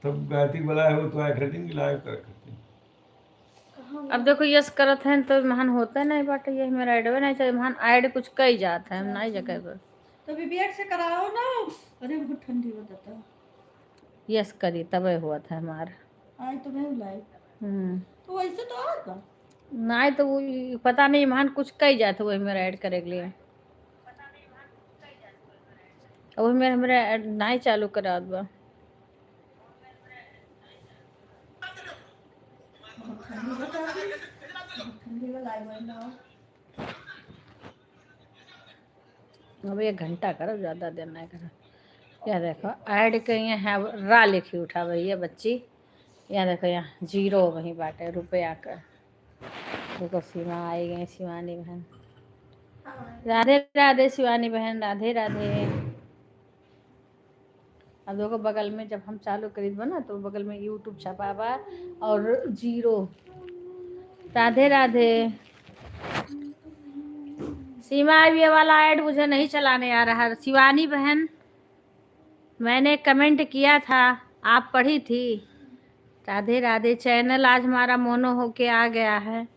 तब गायत्री बोला है वो तो आया करती लाइव कर करती। अब देखो यस करत हैं तो महान होता नहीं बाटे, ये मेरा ऐडवे नहीं चाहिए महान ऐड कुछ कई जात है नहीं जगह पर तो विवेक से कराओ ना। अरे बहुत ठंडी हो जाता है। यस करी तबे हुआ था हमारा आज तो नहीं लाई। तो वैसे तो आता नहीं तो वो पता नहीं महान कुछ कई जाते वही मेरा ऐड करे के लिए वही मेरा ऐड नहीं चालू करा बा। ठंडी में लाई ना। अब 1 घंटा करो ज़्यादा देर नहीं करो। यह देखो ऐड के यहाँ रा लिखी उठा भैया बच्ची, यहाँ देखो यहाँ 0 वहीं बाटे रुपया का। देखो सीमा आई गई, शिवानी बहन राधे राधे, शिवानी बहन राधे राधे। अब देखो बगल में जब हम चालू करी बना तो बगल में यूट्यूब छपा बा और 0। राधे राधे। सीमा ये वाला ऐड मुझे नहीं चलाने आ रहा। शिवानी बहन मैंने कमेंट किया था, आप पढ़ी थी। राधे राधे। चैनल आज हमारा मोनो होके आ गया है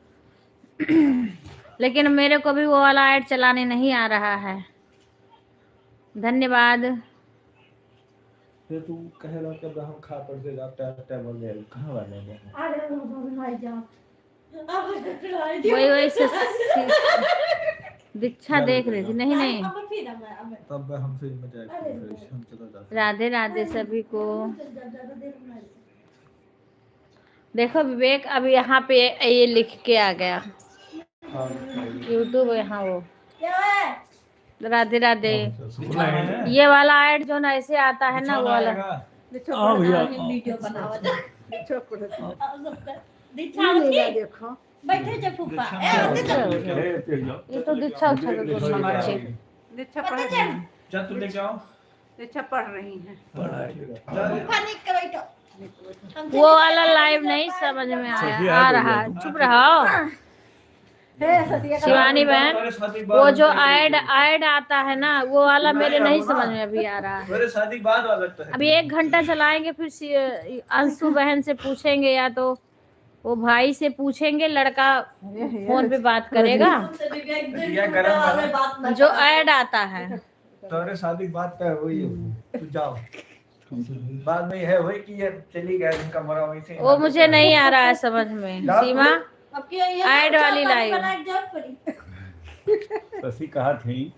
लेकिन मेरे को भी वो वाला ऐड चलाने नहीं आ रहा है। धन्यवाद। तो तू कहे ला कि हम खा पर से टैब हो गया कहां वाले हैं। अरे भाई जा वही से दीक्षा देख रही थी। नहीं नहीं तब हम फिर में जाएंगे फिर हम चला जाते। राधे राधे सभी को। देखो विवेक अब यहाँ पे ये लिख के आ गया यूट्यूब यहाँ वो राधे राधे। ये वाला ऐड जो ना ऐसे आता है ना वो वाला वीडियो बनावा देखो बैठे जे फूफा ये तो दीक्षा उच्छा के दोनों बच्चे दीक्षा पढ़ रही है। जा तू लेके आओ। दीक्षा पढ़ रही है। पढ़ाई के बैठो। वो वाला लाइव नहीं समझ में आया आ रहा। चुप रहो शिवानी बहन। वो जो ऐड आता है ना वो वाला मेरे नहीं समझ में अभी आ रहा है। मेरे शादी बाद वाला तो है। अभी 1 घंटा चलाएंगे फिर अंशु बहन से पूछेंगे या तो वो भाई से पूछेंगे, लड़का फोन पे बात करेगा जो ऐड आता है। तोरे शादी बात का वही तू जाओ बाद में है वही कि ये चली गया इनका मरा वही से। वो मुझे नहीं आ रहा है समझ में। सीमा ऐड वाली लाइव ऐसी कहा थी।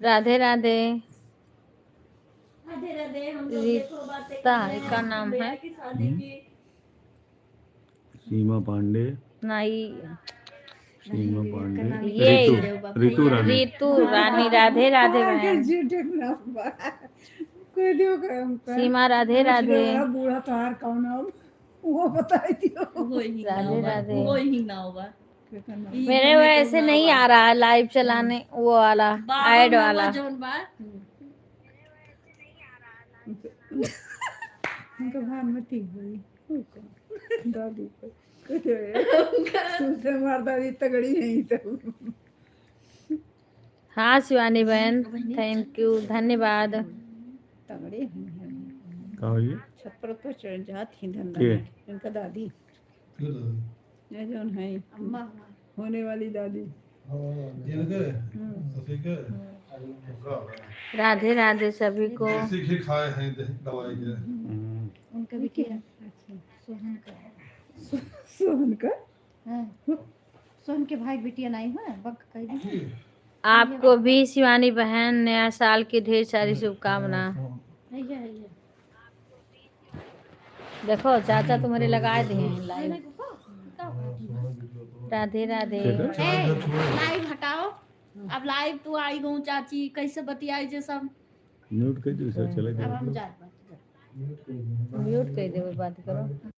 राधे राधे। राधे राधे। हम लोग रीता देखो बातें कर रहे हैं का नाम भैया है। की शादी की। सीमा पांडे, नहीं, सीमा पांडे, ये ऋतु, ऋतु रानी। रीतू रानी राधे राधे के बहन। झूठे नाम बा। कोई दियो का हमका। सीमा राधे राधे। बड़ा बूढ़ा तार कौन अब वो बताई दियो। वो ही ना राधे होगा, राधे। वो ही ना होगा। के करना। ई मेरे हमें वैसे कहूँ ना नहीं होगा। आ रहा है लाइव चलाने वो वाला बाबा ऐड नवा वाला। जौन बा। उनका भानुमति हुई। दादी को कहते तुझसे मार दादी तगड़ी नहीं तो। हाँ शिवानी बहन, थैंक यू, धन्यवाद। तगड़ी हैं। कहा ये? छप्पर पर चढ़ जाती धंधा के? में। इनका दादी ये जौन है अम्मा होने वाली दादी। राधे राधे सभी को। खाए हैं दवाई के। उनका बिटिया सोहन का। सोहन का हाँ, सोहन के भाई बिटिया नहीं हुआ बग कही भी। आपको भी शिवानी बहन नया साल की ढेर सारी शुभकामना। है। देखो चाचा तुम्हारे लगाए दिए हैं लाइव। राधे राधे। लाइव हटाओ। अब लाइव तू आई गई चाची कैसे बतियाई जे सब। म्यूट कर दो, चला अब जाए। हम जात बात। म्यूट कर दे, बात करो।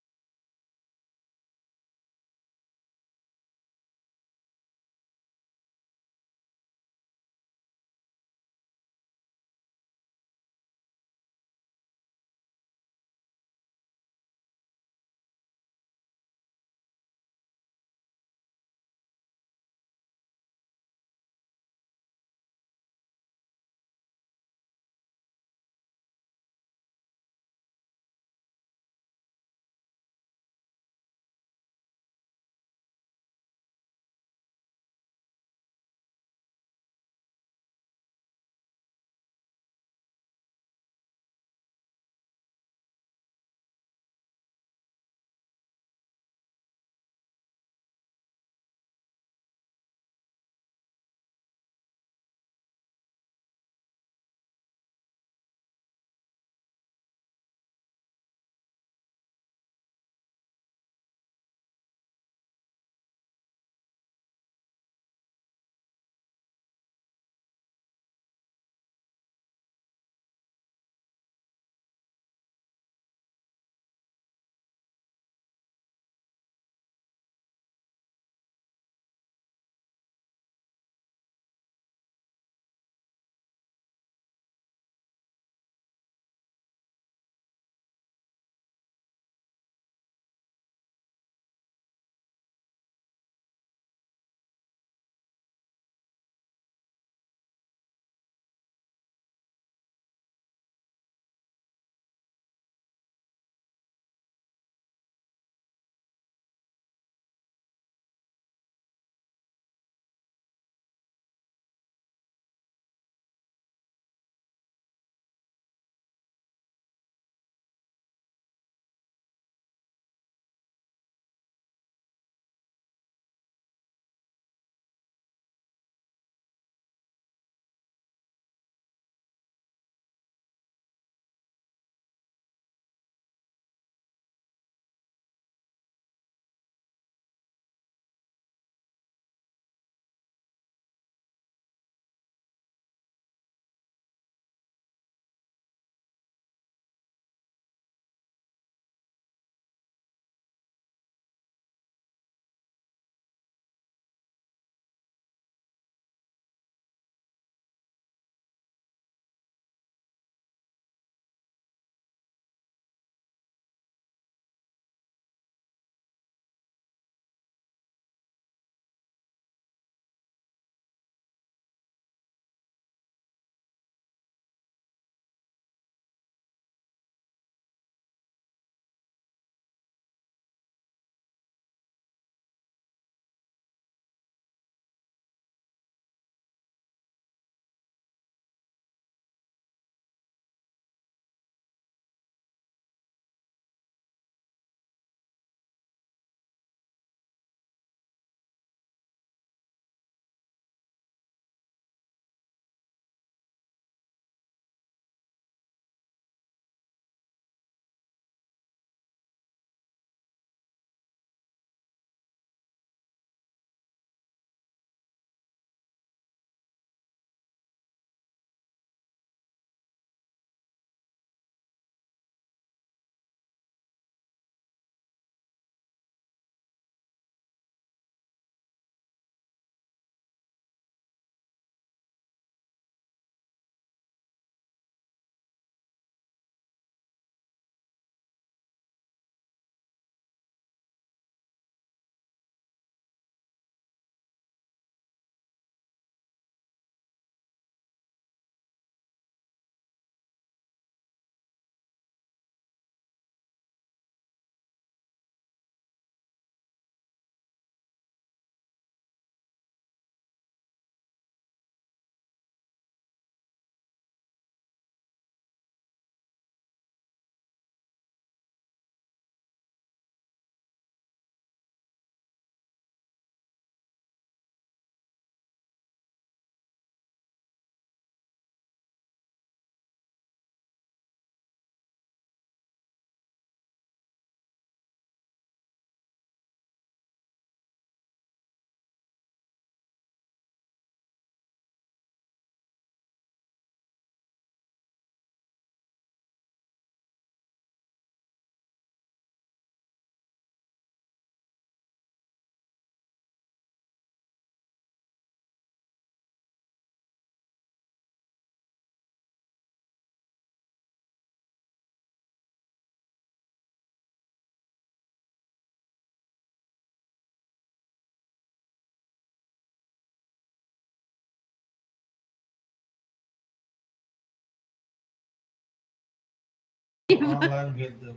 ऑनलाइन भेज दो।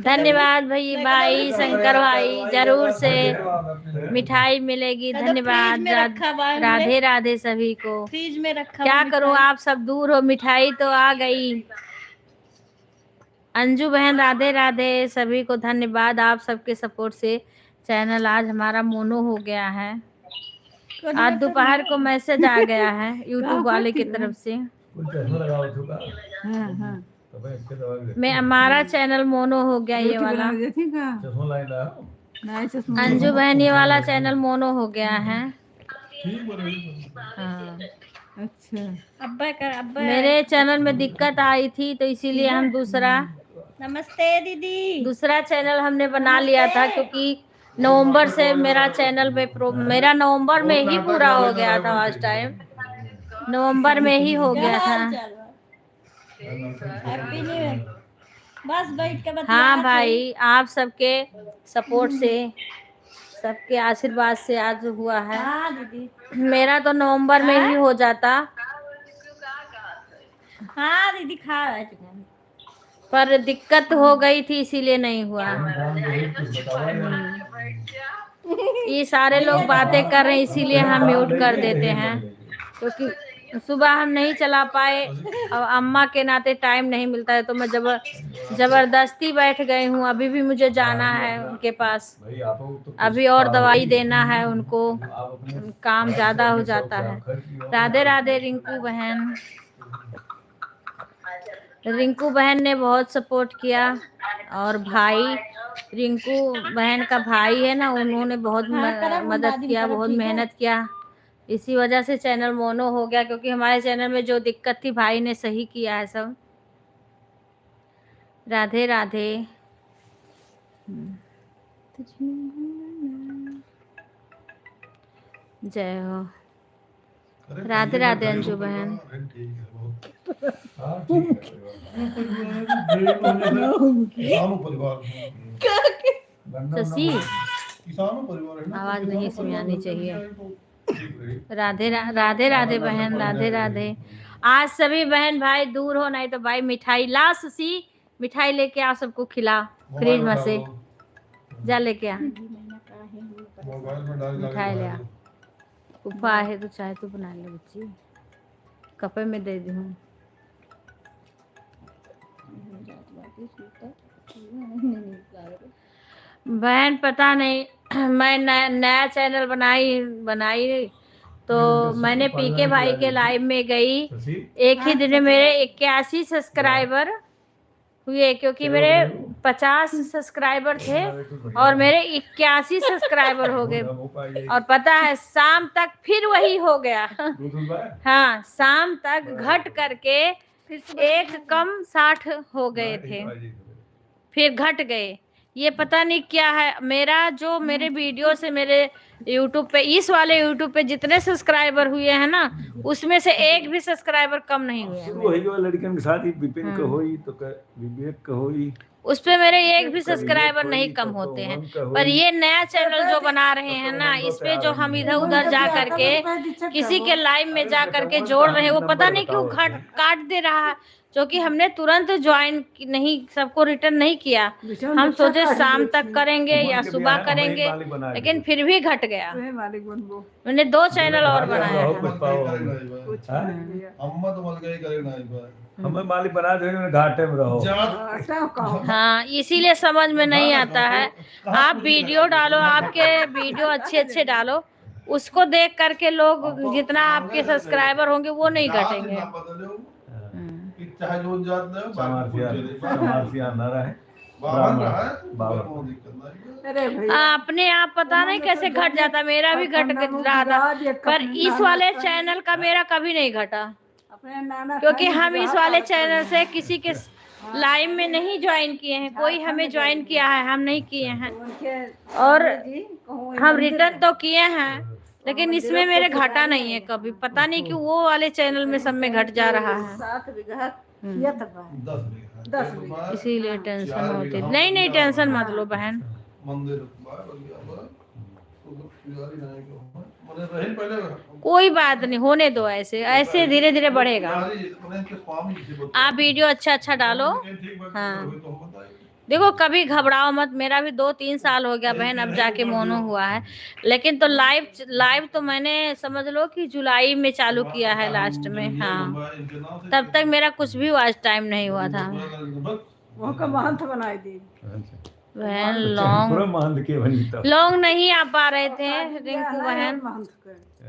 धन्यवाद भाई शंकर भाई, जरूर से मिठाई मिलेगी। धन्यवाद। में रखा हुआ है राधे राधे सभी को। फ्रिज में रखा क्या हुआ करूं, मिठाई। आप सब दूर हो, मिठाई तो आ गई। अंजू बहन राधे राधे सभी को धन्यवाद, आप सबके सपोर्ट से चैनल आज हमारा मोनो हो गया है। आज दोपहर को मैसेज आ गया है यूट्यूब वाले की तरफ से। हाँ हाँ मैं हमारा चैनल मोनो हो गया ये वाला। अंजू बहन ये वाला चैनल मोनो हो गया है। हाँ। अच्छा अब्बा मेरे चैनल में दिक्कत आई थी तो इसीलिए हम नमस्ते दीदी। दूसरा चैनल हमने बना लिया था, क्योंकि नवंबर से मेरा चैनल में मेरा नवंबर में ही पूरा हो गया था। आज टाइम नवंबर में ही हो गया था। Happy new year. बस बैठ के बतिया। हाँ भाई, आप सबके सपोर्ट से, सबके आशीर्वाद से आज हुआ है। हाँ दीदी। मेरा तो नवंबर में ही हो जाता, हाँ दीदी खा रहा है। पर दिक्कत हो गई थी इसीलिए नहीं हुआ। ये सारे लोग बातें कर रहे हैं इसीलिए हम म्यूट कर देते हैं, क्योंकि सुबह हम नहीं चला पाए और अम्मा के नाते टाइम नहीं मिलता है, तो मैं जबरदस्ती बैठ गई हूँ। अभी भी मुझे जाना है उनके पास, अभी और दवाई देना है उनको, काम ज़्यादा हो जाता है। राधे राधे रिंकू बहन। रिंकू बहन ने बहुत सपोर्ट किया, और भाई रिंकू बहन का भाई है ना, उन्होंने बहुत मदद किया, बहुत मेहनत किया। इसी वजह से चैनल मोनो हो गया, क्योंकि हमारे चैनल में जो दिक्कत थी भाई ने सही किया है सब। राधे राधे। जय हो। राधे राधे अंजू बहन। किसानों परिवार शशि, किसानों परिवार है ना, आवाज नहीं इसमें आनी चाहिए। राधे राधे बहन, राधे राधे। आज सभी बहन भाई दूर हो, नहीं तो भाई मिठाई ला। शशि मिठाई लेके आओ, सबको खिला फ्रिज में से, जा लेके आ मोबाइल में डाल मिठाई ले आ। फूफा है तो चाहे तो बना ले बच्ची, कपे में दे दी हूँ। बहन पता नहीं, मैं नया चैनल बनाई तो मैंने पीके भाई के लाइव में गई। एक ही दिन में मेरे 81 सब्सक्राइबर हुए, क्योंकि मेरे 50 सब्सक्राइबर थे और मेरे 81 सब्सक्राइबर हो गए। और पता है शाम तक फिर वही हो गया। हाँ, शाम तक घट करके एक कम 60 हो गए थे, फिर घट गए। ये पता नहीं क्या है। मेरे वीडियो से मेरे यूट्यूब पे, इस वाले यूट्यूब पे जितने सब्सक्राइबर हुए हैं ना, उसमें से एक भी सब्सक्राइबर कम नहीं हुए हैं। वही जो लड़कियों के साथ ही विपिन का होई तो विवेक का होई, उस पे मेरे एक भी सब्सक्राइबर नहीं कम होते हैं। पर ये नया चैनल जो बना रहे हैं ना, इस पे जो हम इधर उधर जा करके किसी के लाइव में जा करके जोड़ रहे हैं, वो पता नहीं क्यों काट दे रहा है। जो कि हमने तुरंत ज्वाइन नहीं, सबको रिटर्न नहीं किया। हम सोचे शाम तक करेंगे या सुबह करेंगे, लेकिन फिर भी घट गया। मैंने 2 चैनल और बनाया है। अम्मा तो मल गई करे ना एक बार हमें मालिक बना देंगे, घाटे में रहो। हाँ, इसीलिए समझ में नहीं आता है। आप वीडियो डालो, आपके वीडियो अच्छे डालो, उसको देख करके लोग जितना आपके सब्सक्राइबर होंगे वो नहीं घटेंगे। चाहे जो जात ना समारसिया ना रहे, अपने आप पता नहीं कैसे घट जाता। मेरा भी घट रहा था, पर इस वाले चैनल का मेरा कभी नहीं घटा, क्योंकि हम इस वाले चैनल से किसी के लाइव में नहीं ज्वाइन किए हैं। कोई हमें ज्वाइन किया है, हम नहीं किए हैं। और हम रिटर्न तो किए हैं, लेकिन इसमें मेरे घाटा नहीं है कभी। पता नहीं क्यों वो वाले चैनल में सब में घट जा रहा है। इसीलिए टेंशन होती। नहीं टेंशन मत लो बहन। मैंने रही पहले कोई बात नहीं, होने दो, ऐसे ऐसे धीरे धीरे बढ़ेगा। मैंने के स्वामी जी से आप वीडियो अच्छा डालो। ठीक बात हाँ। होई तो हम बताएं। देखो कभी घबराओ मत, मेरा भी 2-3 साल हो गया बहन, अब जाके मोनो हुआ है। लेकिन तो लाइव तो मैंने समझ लो कि जुलाई में चालू किया है लास्ट में। हाँ, तब तक मेरा कुछ भी वॉच टाइम नहीं हुआ था। वहाँ का महंत बनाए दी। बहन पूरा महंत के बनी तब लॉन्ग नहीं आ पा रहे थे रिंकू बहन,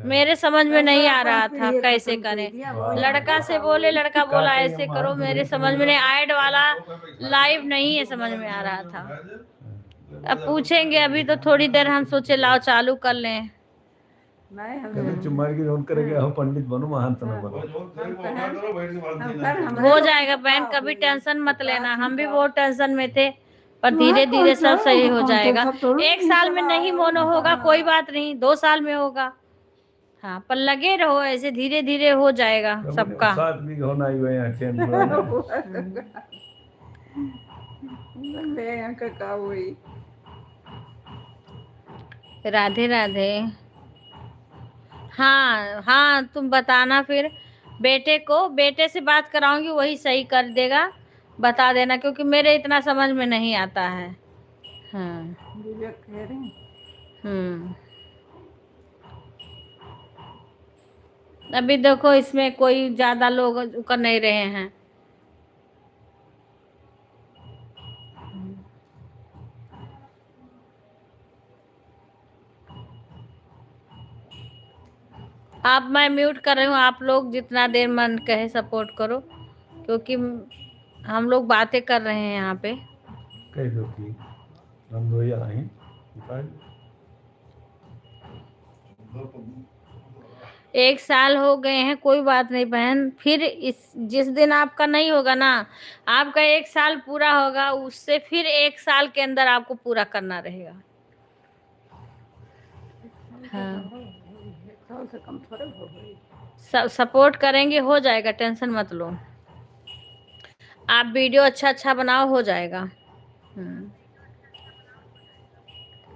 मेरे समझ में नहीं आ रहा था कैसे करें। लड़का से बोले, लड़का बोला ऐसे करो, मेरे समझ में नहीं, ऐड वाला लाइव नहीं है समझ में आ रहा था। अब पूछेंगे, अभी तो थोड़ी देर हम सोचे लाओ चालू कर लें। नहीं कभी चुमार की रोल करेंगे हम पंडित बनो महंत न बनो। हो जाएगा बहन, कभी टेंशन मत लेना, हम भी बहुत टेंशन में थे, पर धीरे धीरे सब सही हो जाएगा। 1 साल में नहीं मोनो होगा कोई बात नहीं, 2 साल में होगा। हाँ, पर लगे रहो ऐसे, धीरे धीरे हो जाएगा सबका। साथ भी होना ही हुए हैं चैन का हुई। राधे राधे। हाँ हाँ, तुम बताना फिर बेटे को, बेटे से बात कराऊंगी, वही सही कर देगा, बता देना, क्योंकि मेरे इतना समझ में नहीं आता है। हाँ। अभी देखो इसमें कोई ज्यादा लोग कर नहीं रहे हैं। आप, मैं म्यूट कर रही हूँ, आप लोग जितना देर मन कहे सपोर्ट करो, क्योंकि हम लोग बातें कर रहे हैं यहाँ पे। कह दो कि हम दो यहाँ हैं। 1 साल हो गए हैं, कोई बात नहीं बहन, फिर जिस दिन आपका नहीं होगा ना, आपका 1 साल पूरा होगा, उससे फिर 1 साल के अंदर आपको पूरा करना रहेगा। हाँ, से कम थोड़े हो गई। सपोर्ट करेंगे, हो जाएगा, टेंशन मत लो। आप वीडियो अच्छा बनाओ, हो जाएगा।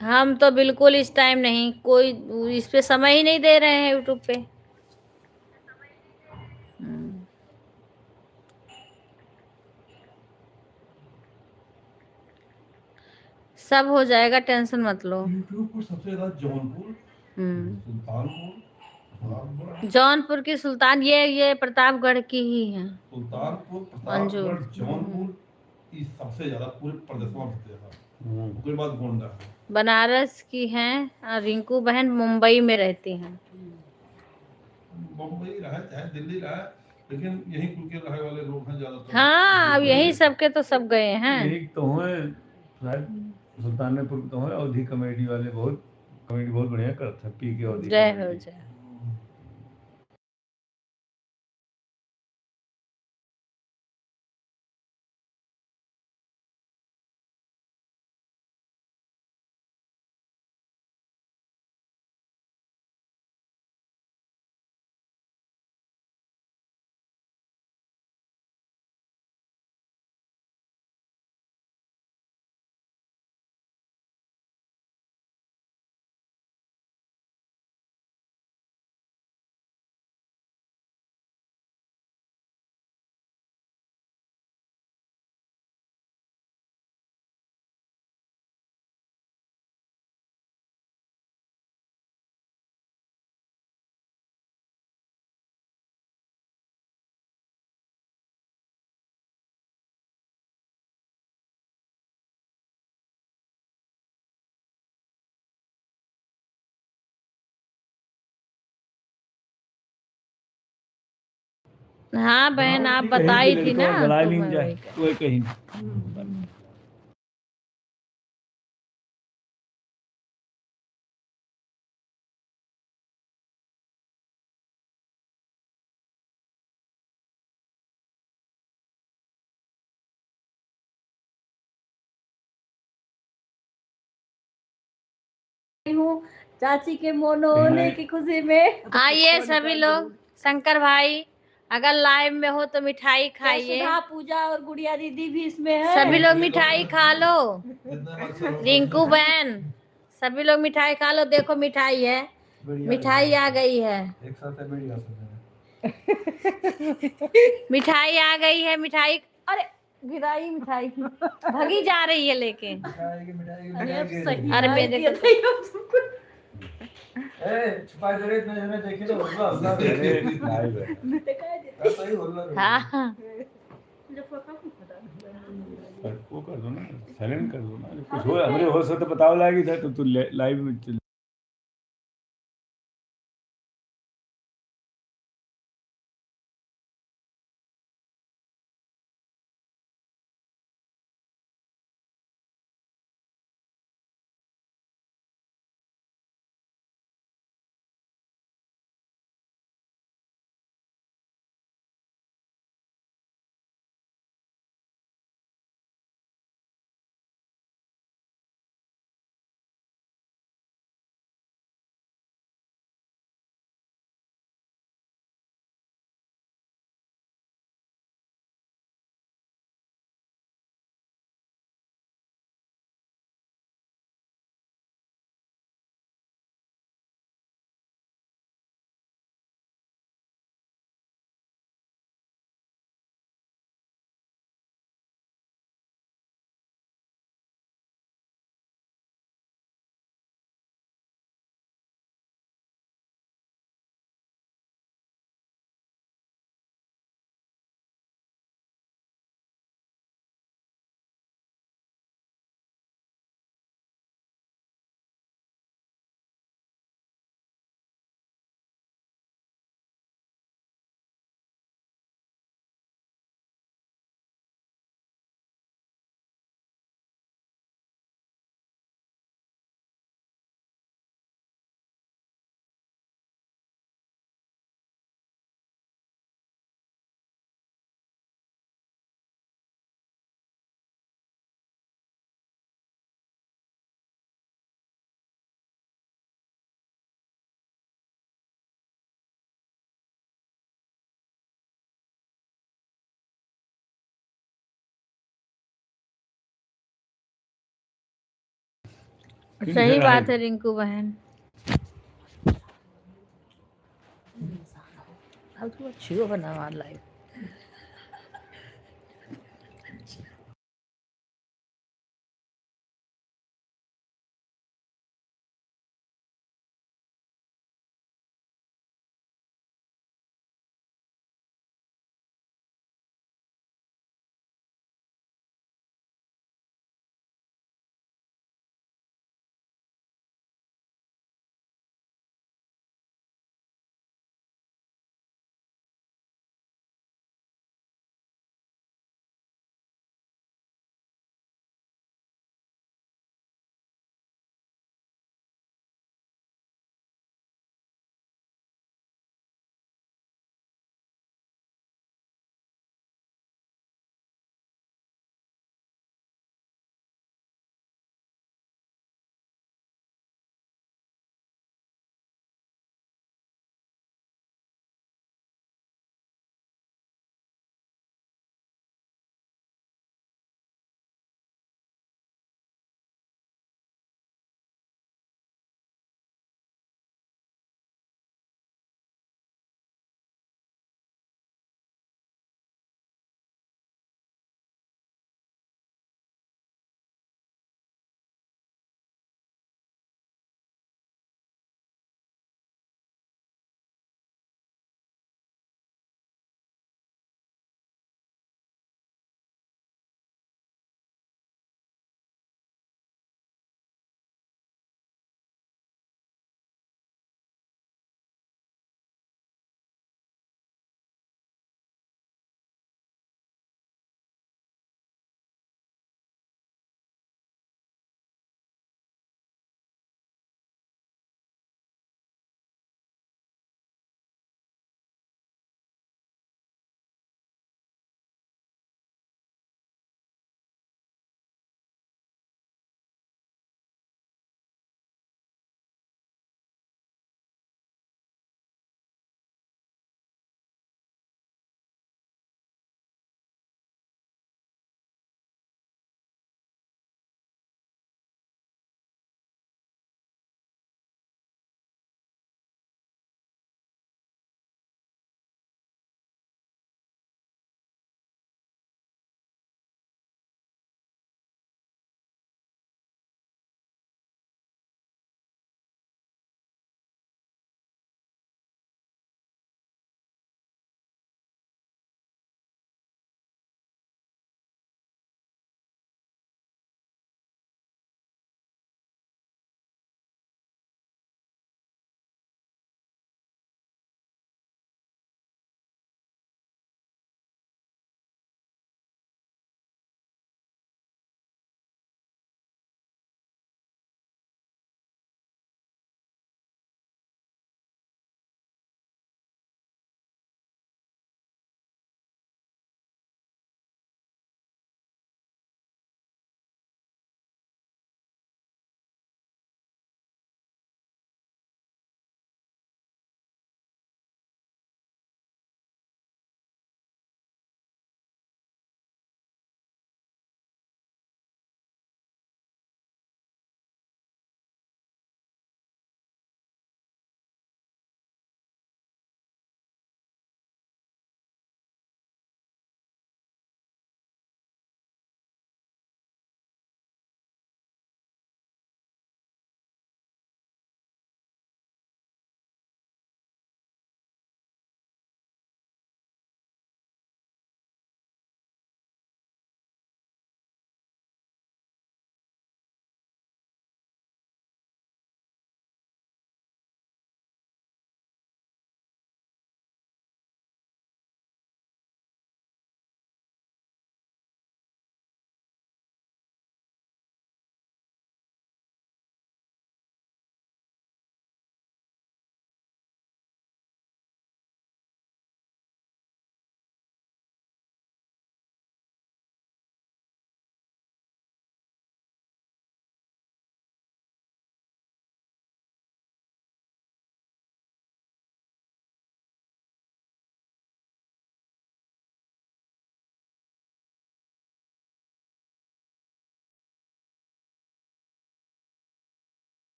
हम तो बिल्कुल इस टाइम नहीं, कोई इस पे समय ही नहीं दे रहे हैं यूट्यूब पे। सब हो जाएगा, टेंशन मत लो। यूट्यूब पर सबसे ज्यादा जौनपुर, सुल्तानपुर, जौनपुर की सुल्तान, ये प्रतापगढ़ की ही है। सुल्तानपुर, प्रतापगढ़, जौनपुर, ये सबसे ज्यादा पूरे प्रदेश में सबसे ज्यादा। उसके बाद गोंडा। बनारस की हैं, और रिंकू बहन मुंबई में रहती हैं। मुंबई रहे चाहे दिल्ली रहे, लेकिन यही कुल के रहे वाले लोग हैं ज्यादातर। हाँ, अब यही सबके तो सब गए हैं। एक तो हैं शायद सुल्तानपुर तो है, अवधी कॉमेडी वाले कॉमेडी बहुत बढ़िया करते हैं। पी के अवधी। जय हो जय। हाँ बहन, आप बताई थी ना, तो मैं वही कह- कोई कहीं हूँ चाची के मोनो होने की खुशी में। आइए सभी लोग, शंकर भाई अगर लाइव में हो तो मिठाई खाइए। सुधा, पूजा और गुड़िया दीदी भी इसमें है। सभी लोग मिठाई खा लो। रिंकू बहन, सभी लोग मिठाई खा लो, देखो मिठाई है, बढ़िया मिठाई आ गई है, एक साथ है बढ़िया सब मिठाई आ गई है, मिठाई। अरे गिराई मिठाई, भगी जा रही है लेके। मिठाई की अरे अब मिठाई सही अरे बात मेरे ये को- तो ये तुमको ए छुपाई दे रे इतने जने देखे तो हुआ हुआ अरे लाइव है। दिखाई देता सही बोल रहा है हाँ जो फोटो फटा पर वो कर दो ना, साइलेंट कर दो ना, कुछ हो हमरे हो सकता तो बताओ लाएगी था तो तू लाइव में चल। सही बात है रिंकू बहन। अब तो अच्छी हो बना लाइव।